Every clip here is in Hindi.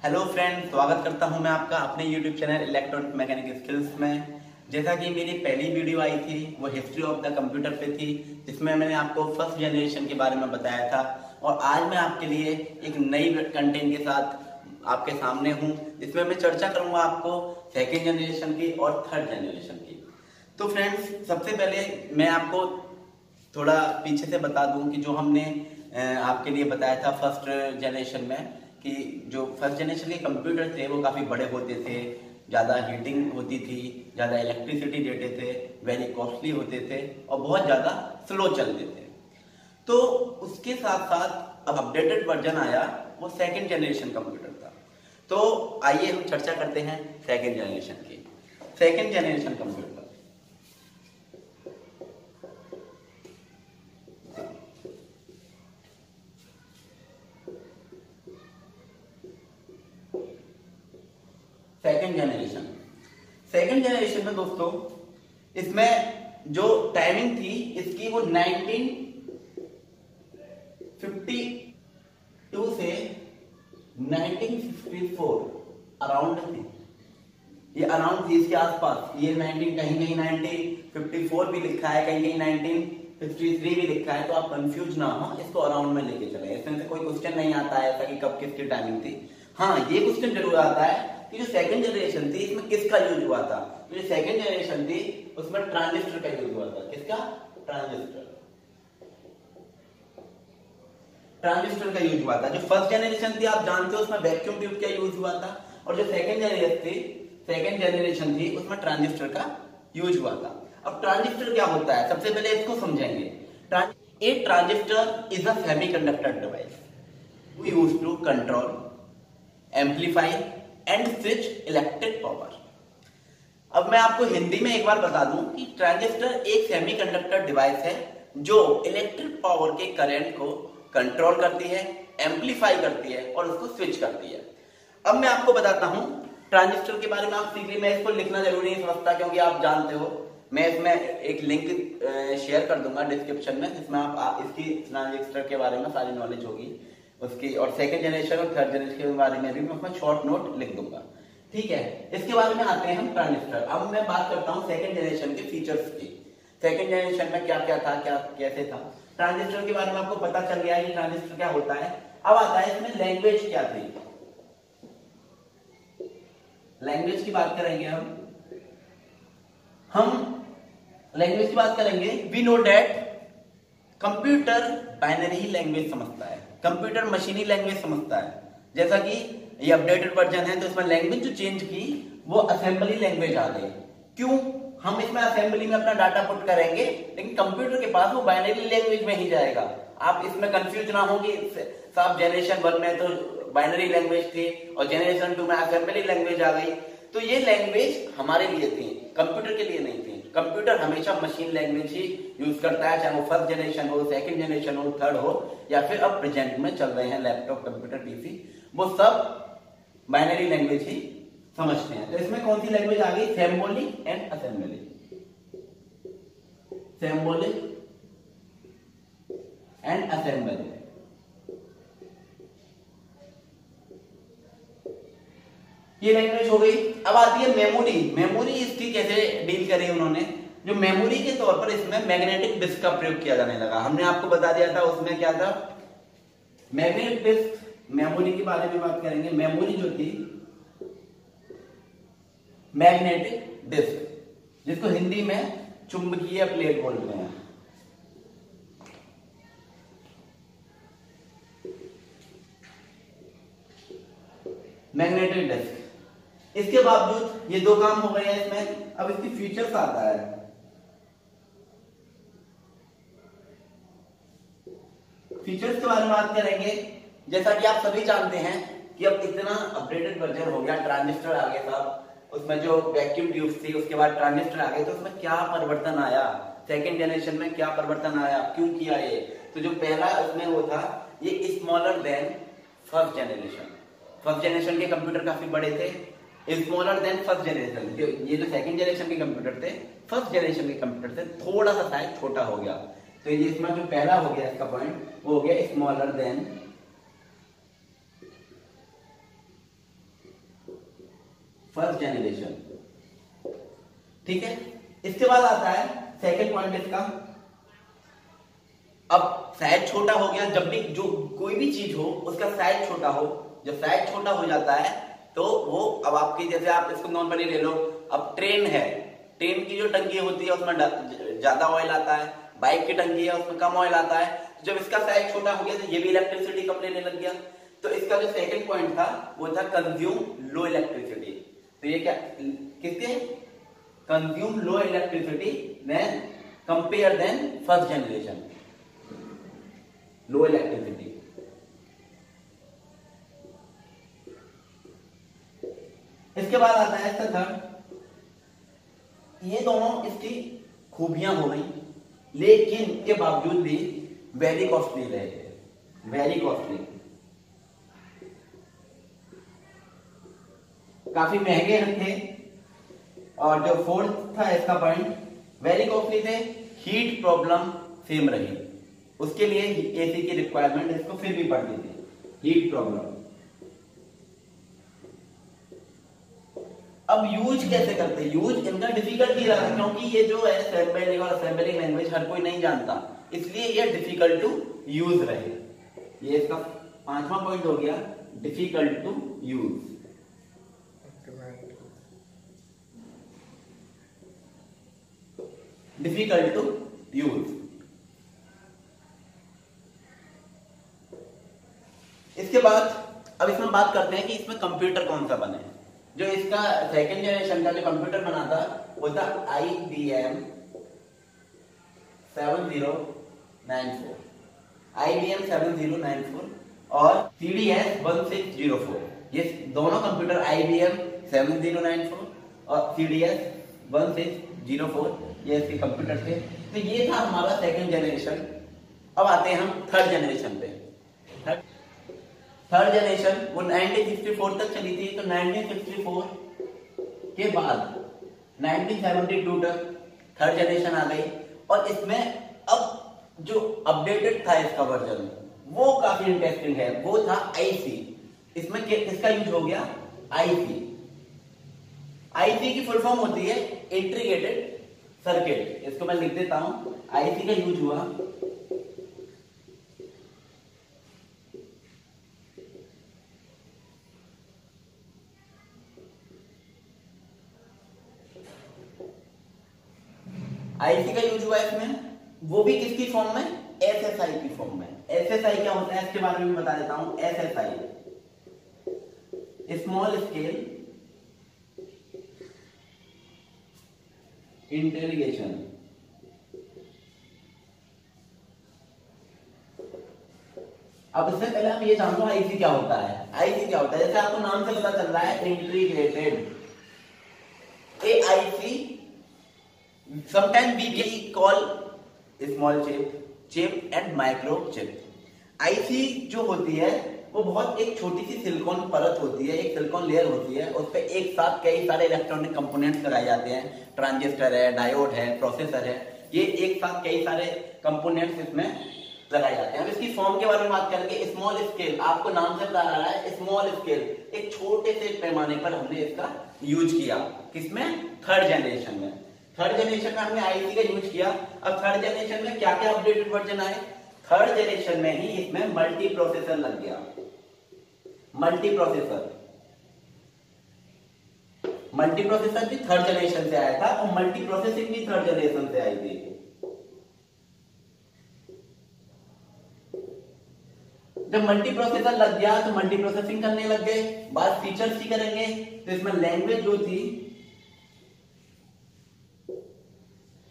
हेलो फ्रेंड्स, स्वागत करता हूं मैं आपका अपने YouTube channel electronic mechanic skills में। जैसा कि मेरी पहली वीडियो आई थी वो हिस्ट्री ऑफ द कंप्यूटर पे थी, जिसमें मैंने आपको फर्स्ट जनरेशन के बारे में बताया था। और आज मैं आपके लिए एक नई कंटेंट के साथ आपके सामने हूं, जिसमें मैं चर्चा करूंगा आपको सेकेंड जनरेशन की और थर्ड जनरेशन की। तो फ्रेंड्स, सबसे पहले मैं आपको थोड़ा पीछे से बता दूं कि जो हमने आपके लिए बताया था फर्स्ट जनरेशन में, कि जो फर्स्ट जनरेशन के कंप्यूटर थे वो काफ़ी बड़े होते थे, ज़्यादा हीटिंग होती थी, ज़्यादा इलेक्ट्रिसिटी देते थे, वेरी कॉस्टली होते थे और बहुत ज़्यादा स्लो चलते थे। तो उसके साथ साथ अब अपडेटेड वर्जन आया, वो सेकेंड जनरेशन कंप्यूटर था। तो आइए हम चर्चा करते हैं सेकेंड जनरेशन की। Second generation computer, second generation में दोस्तों, इसमें जो टाइमिंग थी इसकी वो 1952 से 1954 अराउंड थी। ये अराउंड थी, इसके आसपास। ये 19 कहीं कहीं 1954 भी लिखा है, कहीं कहीं 1953 भी लिखा है, तो आप कंफ्यूज ना हो, इसको अराउंड में लेके चले। इसमें से कोई क्वेश्चन नहीं आता है ऐसा कि कब किसकी टाइमिंग थी। हाँ, ये क्वेश्चन जरूर आता है कि जो सेकंड जनरेशन थी इसमें किसका यूज हुआ था। तो जो सेकंड जनरेशन थी उसमें ट्रांजिस्टर का यूज हुआ था। किसका? ट्रांजिस्टर का यूज हुआ था। जो फर्स्ट जनरेशन थी आप जानते हो उसमें वैक्यूम ट्यूब का यूज हुआ था, और जो सेकंड जनरेशन थी उसमें ट्रांजिस्टर का यूज हुआ था। अब ट्रांजिस्टर क्या होता है, सबसे पहले इसको समझेंगे। A transistor is a semiconductor device we use to control, amplify and switch electric power. अब मैं आपको हिंदी में एक बार बता दूं कि ट्रांजिस्टर एक सेमीकंडक्टर डिवाइस है जो इलेक्ट्रिक पावर के करंट को कंट्रोल करती है, एम्पलीफाई करती है और उसको स्विच करती है। अब मैं आपको बताता हूं ट्रांजिस्टर के बारे में। आप सीख ली, मैं इसको लिखना जरूरी नहीं समझता, क्योंकि आप जानते हो। मैं इसमें एक लिंक शेयर कर दूंगा डिस्क्रिप्शन में, जिसमें आप इसकी ट्रांजिस्टर के बारे में सारी नॉलेज होगी उसकी, और सेकंड जनरेशन और थर्ड जनरेशन के बारे में भी मैं उसमें शॉर्ट नोट लिख दूंगा। ठीक है, इसके बारे में आते हैं हम ट्रांजिस्टर। अब मैं बात करता हूं सेकंड जनरेशन के फीचर्स की। सेकंड जनरेशन में क्या क्या था, क्या कैसे था। ट्रांजिस्टर के बारे में आपको पता चल गया है कि ट्रांजिस्टर क्या होता है। अब आता है इसमें लैंग्वेज क्या थी। लैंग्वेज की बात करेंगे हम लैंग्वेज की बात करेंगे। We know that computer binary language समझता है, कंप्यूटर मशीनी लैंग्वेज समझता है। जैसा कि ये अपडेटेड वर्जन है तो इसमें लैंग्वेज जो चेंज की वो असेंबली लैंग्वेज आ गई। क्यों? हम इसमें असेंबली में अपना डाटा पुट करेंगे, लेकिन कंप्यूटर के पास वो बाइनरी लैंग्वेज में ही जाएगा। आप इसमें कंफ्यूज ना हो कि साहब जनरेशन 1 में तो बाइनरी लैंग्वेज थी और जनरेशन 2 में असेंबली लैंग्वेज आ गई। तो ये लैंग्वेज हमारे लिए थी, कंप्यूटर के लिए नहीं थी। कंप्यूटर हमेशा मशीन लैंग्वेज ही यूज करता है, चाहे वो फर्स्ट जनरेशन हो, सेकंड जनरेशन हो, थर्ड हो, या फिर अब प्रेजेंट में चल रहे हैं लैपटॉप, कंप्यूटर, पीसी, वो सब बाइनरी लैंग्वेज ही समझते हैं। तो इसमें कौन सी लैंग्वेज आ गई? Symbolic and assembly. Symbolic and assembly. ये लैंग्वेज हो गई। अब आती है मेमोरी। मेमोरी इसकी कैसे डील करी उन्होंने। जो मेमोरी के तौर पर इसमें मैग्नेटिक डिस्क का प्रयोग किया जाने लगा। हमने आपको बता दिया था उसमें क्या था, मैग्नेटिक डिस्क। मेमोरी के बारे में बात करेंगे। मेमोरी जो थी मैग्नेटिक डिस्क, जिसको हिंदी में चुंबकीय प्लेट बोलते हैं। Magnetic disk. इसके बावजूद ये दो काम हो गए हैं इसमें। अब इसकी फीचर्स आता है। फीचर्स के बारे में बात करेंगे। जैसा कि आप सभी जानते हैं कि अब इतना अपडेटेड वर्जन हो गया, ट्रांजिस्टर आ गया था, उसमें जो वैक्यूम ट्यूब्स थी उसके बाद ट्रांजिस्टर आ गए, तो उसमें क्या परिवर्तन आया, सेकेंड जनरेशन में क्या परिवर्तन आया, क्यों किया ये। तो जो पहला उसमें वो था, ये smaller than first generation. First generation के कंप्यूटर काफी बड़े थे, स्मॉलर देन फर्स्ट जनरेशन। ये जो सेकंड जनरेशन के कंप्यूटर थे, फर्स्ट जनरेशन के कंप्यूटर थे, थोड़ा सा साइज छोटा हो गया। तो ये इसमें जो पहला हो गया इसका पॉइंट, वो हो गया स्मॉलर देन फर्स्ट जनरेशन। ठीक है, इसके बाद आता है सेकंड पॉइंट इसका। अब साइज छोटा हो गया, जब भी जो कोई भी चीज हो उसका साइज छोटा हो, जब साइज छोटा हो जाता है तो वो अब आपकी, जैसे आप इसको नॉर्मली ले लो, अब ट्रेन है, ट्रेन की जो टंकी होती है उसमें ज्यादा ऑयल आता है, बाइक की टंकी है उसमें कम ऑयल आता है। जब इसका साइज छोटा हो गया तो ये भी इलेक्ट्रिसिटी कम लेने लग गया। तो इसका जो सेकंड पॉइंट था वो था कंज्यूम लो इलेक्ट्रिसिटी। तो ये क्या किसके, consume low electricity than compare than first generation, low electricity. इसके बाद आता है इसका थर्ड, ये दोनों इसकी खूबियां हो गई, लेकिन के बावजूद भी वेरी कॉस्टली रहे, वेरी कॉस्टली, काफी महंगे थे। और जो फोर्थ था इसका पॉइंट, वेरी कॉस्टली थे, हीट प्रॉब्लम सेम रही, उसके लिए एसी की रिक्वायरमेंट इसको फिर भी पड़ती थी, हीट प्रॉब्लम। अब यूज कैसे करते, यूज इनका डिफिकल्ट ही रहा, क्योंकि ये जो है असेंबलिंग और असेंबलिंग लैंग्वेज हर कोई नहीं जानता, इसलिए ये डिफिकल्ट टू यूज रहे। ये इसका पांचवा पॉइंट हो गया, difficult to use. Difficult to use. इसके बाद अब इसमें बात करते हैं कि इसमें कंप्यूटर कौन सा बने। जो इसका सेकंड जनरेशन का जो कंप्यूटर बना था वो था IBM 7094, IBM 7094 और CDS 1604। ये दोनों कंप्यूटर IBM 7094 और CDS 1604 ये इसके कंप्यूटर थे। तो ये था हमारा सेकंड जनरेशन। अब आते हैं हम थर्ड जनरेशन पे। थर्ड जनरेशन वो 1964 तक चली थी। तो 1964 के बाद 1972 तक थर्ड जनरेशन आ गई, और इसमें अब जो अपडेटेड था इसका वर्जन वो काफी इंटरेस्टिंग है, वो था IC। इसमें किसका यूज हो गया, IC। IC की फुल फॉर्म होती है इंटीग्रेटेड सर्किट, इसको मैं लिख देता हूं। IC का यूज हुआ IC का यूज हुआ इसमें, वो भी किसकी फॉर्म में, SSI की फॉर्म में। SSI क्या होता है इसके बारे में बता देता हूं। SSI small scale integration. अब इससे पहले हम ये जान लो IC क्या होता है। IC क्या होता है, जैसे आपको नाम से पता चल रहा है, integrated. IC sometimes we call small chip and micro chip। IC जो होती है वो बहुत एक छोटी सी सिलिकॉन परत होती है, एक सिलिकॉन लेयर होती है, उस पर एक साथ कई सारे इलेक्ट्रॉनिक कंपोनेंट्स लगाए जाते हैं। ट्रांजिस्टर है, डायोड है, प्रोसेसर है, ये एक साथ कई सारे कंपोनेंट्स इसमें लगाए जाते हैं। अब इसकी फॉर्म के बारे में बात करेंगे। स्मॉल स्केल, आपको नाम से बता रहा है स्मॉल स्केल, एक छोटे से पैमाने पर हमने इसका यूज किया। किसमें, थर्ड जनरेशन में। थर्ड जनरेशन में हमने IC का यूज किया। अब थर्ड जनरेशन में क्या क्या अपडेटेड वर्जन आए, थर्ड जनरेशन में ही इसमें मल्टी प्रोसेसर लग गया। मल्टी प्रोसेसर भी थर्ड जनरेशन से आया था, और मल्टी प्रोसेसिंग भी थर्ड जनरेशन से आई थी। जब मल्टी प्रोसेसर लग गया तो मल्टी प्रोसेसिंग करने लग गए। बात फीचर्स की करेंगे तो इसमें लैंग्वेज जो थी,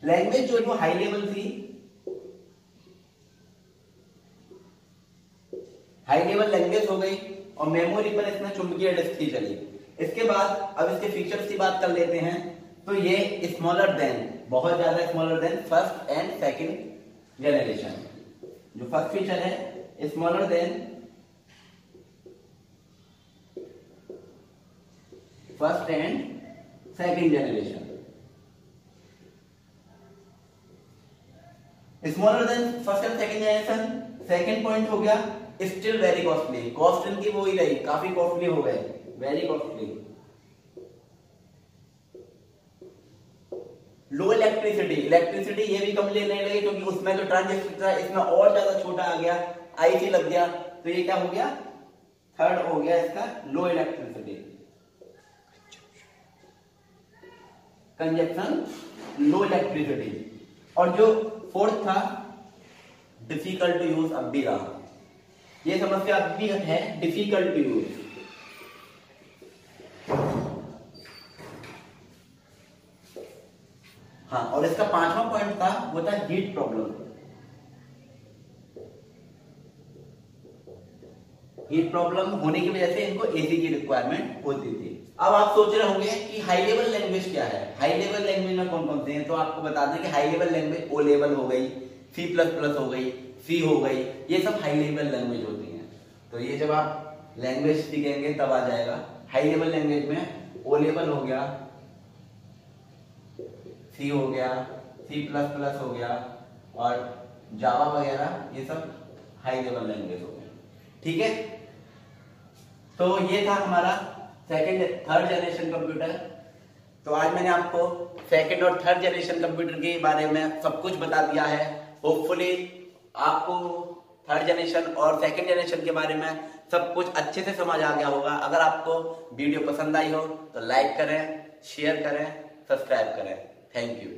लैंग्वेज जो वो हाई लेवल थी, हाई लेवल लैंग्वेज हो गई, और मेमोरी पर इसमें चुंबकीय डिस्क ही चली। इसके बाद अब इसके फीचर्स की बात कर लेते हैं। तो ये स्मॉलर देन, बहुत ज्यादा smaller than first and second generation. जो फर्स्ट फीचर है smaller than first and second generation. Smaller than first and second generation. Second point हो गया स्टिल वेरी कॉस्टली। कॉस्ट इनकी वो ही रही, काफी कॉस्टली हो गए, वेरी कॉस्टली। लो इलेक्ट्रिसिटी, इलेक्ट्रिसिटी ये भी कम लेने लगे क्योंकि उसमें जो ट्रांजिस्टर था इसमें और ज्यादा छोटा आ गया, आईसी लग गया, तो ये क्या हो गया, थर्ड हो गया इसका लो इलेक्ट्रिसिटी, कंजक्शन लो इलेक्ट्रिसिटी। और जो फोर्थ था डिफिकल्ट टू यूज, अब भी रहा, ये समस्या अब भी है, डिफिकल्ट टू यूज। हाँ, और इसका पांचवा पॉइंट था वो था हीट प्रॉब्लम। हीट प्रॉब्लम होने की वजह से इनको एसी की रिक्वायरमेंट होती थी। अब आप सोच रहे होंगे कि हाई लेवल लैंग्वेज क्या है, हाई लेवल लैंग्वेज में कौन कौन से हैं, तो आपको बता दें कि high level language low level हो गई, C++ हो गई, सी हो गई, ये सब हाई लेवल लैंग्वेज होती हैं। तो ये जब आप लैंग्वेज सीखेंगे तब आ जाएगा। हाई लेवल लैंग्वेज में ओ लेवल हो गया, सी हो गया, C++ हो गया और जावा वगैरह, ये सब हाई लेवल लैंग्वेज हो गए। ठीक है, तो ये था हमारा थर्ड जनरेशन कंप्यूटर। तो आज मैंने आपको सेकंड और थर्ड जनरेशन कंप्यूटर के बारे में सब कुछ बता दिया है। होपफुली आपको थर्ड जनरेशन और सेकंड जनरेशन के बारे में सब कुछ अच्छे से समझ आ गया होगा। अगर आपको वीडियो पसंद आई हो तो लाइक करें, शेयर करें, सब्सक्राइब करें। Thank you.